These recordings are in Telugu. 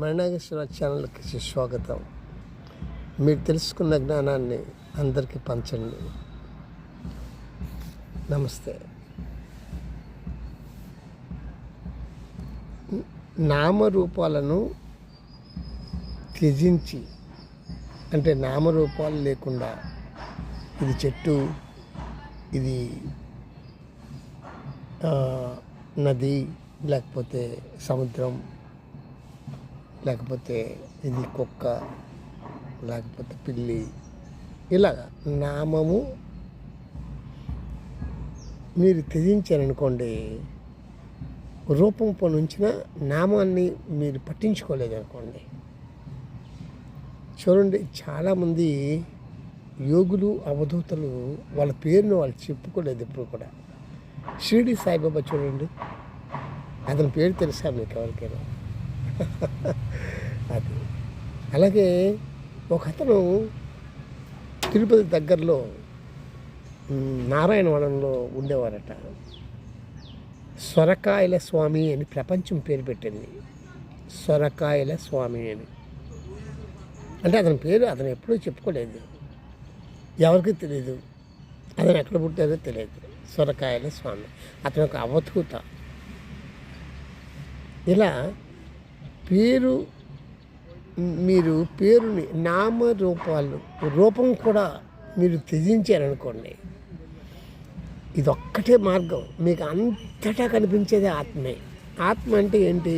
మణినాగేశ్వర ఛానల్కి స్వాగతం. మీరు తెలుసుకున్న జ్ఞానాన్ని అందరికీ పంచండి. నమస్తే. నామరూపాలను త్యజించి, అంటే నామరూపాలు లేకుండా ఇది చెట్టు, ఇది నది, లేకపోతే సముద్రం, లేకపోతే ఇది కుక్క, లేకపోతే పిల్లి, ఇలాగ నామము మీరు త్యజించారనుకోండి, రూపం పొందించిన నామాన్ని మీరు పట్టించుకోలేదనుకోండి. చూడండి, చాలామంది యోగులు, అవధూతలు వాళ్ళ పేరును వాళ్ళు చెప్పుకోలేదు ఎప్పుడు కూడా. షిరిడి సాయిబాబా చూడండి, అతని పేరు తెలుసా మీకు ఎవరికైనా? అది అలాగే ఒక అతను తిరుపతి దగ్గరలో నారాయణవనంలో ఉండేవారట. సొరకాయల స్వామి అని ప్రపంచం పేరు పెట్టింది. సొరకాయల స్వామి అని, అంటే అతని పేరు అతను ఎప్పుడూ చెప్పుకోలేదు, ఎవరికి తెలియదు, అతను ఎక్కడ పుట్టారో తెలియదు. సొరకాయల స్వామి అతను ఒక అవధూత. ఇలా మీరు పేరుని, నామరూపాలు, రూపం కూడా మీరు త్యజించారనుకోండి, ఇదొక్కటే మార్గం. మీకు అంతటా కనిపించేది ఆత్మే. ఆత్మ అంటే ఏంటి?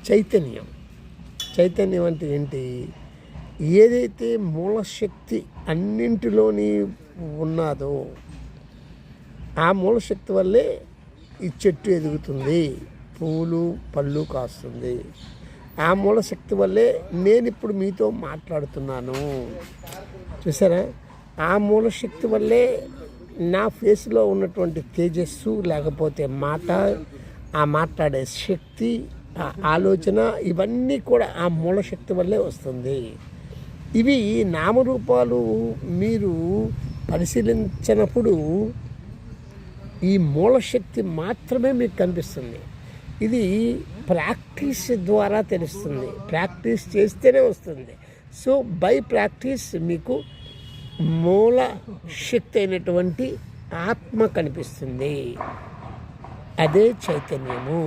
చైతన్యం. చైతన్యం అంటే ఏంటి? ఏదైతే మూలశక్తి అన్నింటిలోని ఉన్నదో ఆ మూలశక్తి వల్లే ఈ చెట్టు ఎదుగుతుంది, పూలు పళ్ళు కాస్తుంది. ఆ మూలశక్తి వల్లే నేను ఇప్పుడు మీతో మాట్లాడుతున్నాను. చూసారా? ఆ మూలశక్తి వల్లే నా ఫేస్లో ఉన్నటువంటి తేజస్సు, లేకపోతే మాట, ఆ మాట్లాడే శక్తి, ఆ ఆలోచన, ఇవన్నీ కూడా ఆ మూలశక్తి వల్లే వస్తుంది. ఇవి నామరూపాలు మీరు పరిశీలించినప్పుడు ఈ మూలశక్తి మాత్రమే మీకు కనిపిస్తుంది. ఇది ప్రాక్టీస్ ద్వారా తెలుస్తుంది. ప్రాక్టీస్ చేస్తేనే వస్తుంది. సో బై ప్రాక్టీస్ మీకు మూల శక్తి అయినటువంటి ఆత్మ కనిపిస్తుంది. అదే చైతన్యము.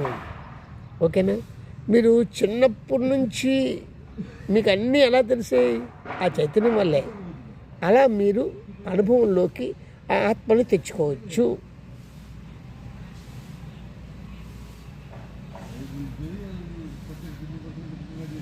ఓకేనా? మీరు చిన్నప్పటి నుంచి మీకు అన్నీ ఎలా తెలిసాయి? ఆ చైతన్యం వల్లే. అలా మీరు అనుభవంలోకి ఆ ఆత్మని తెచ్చుకోవచ్చు.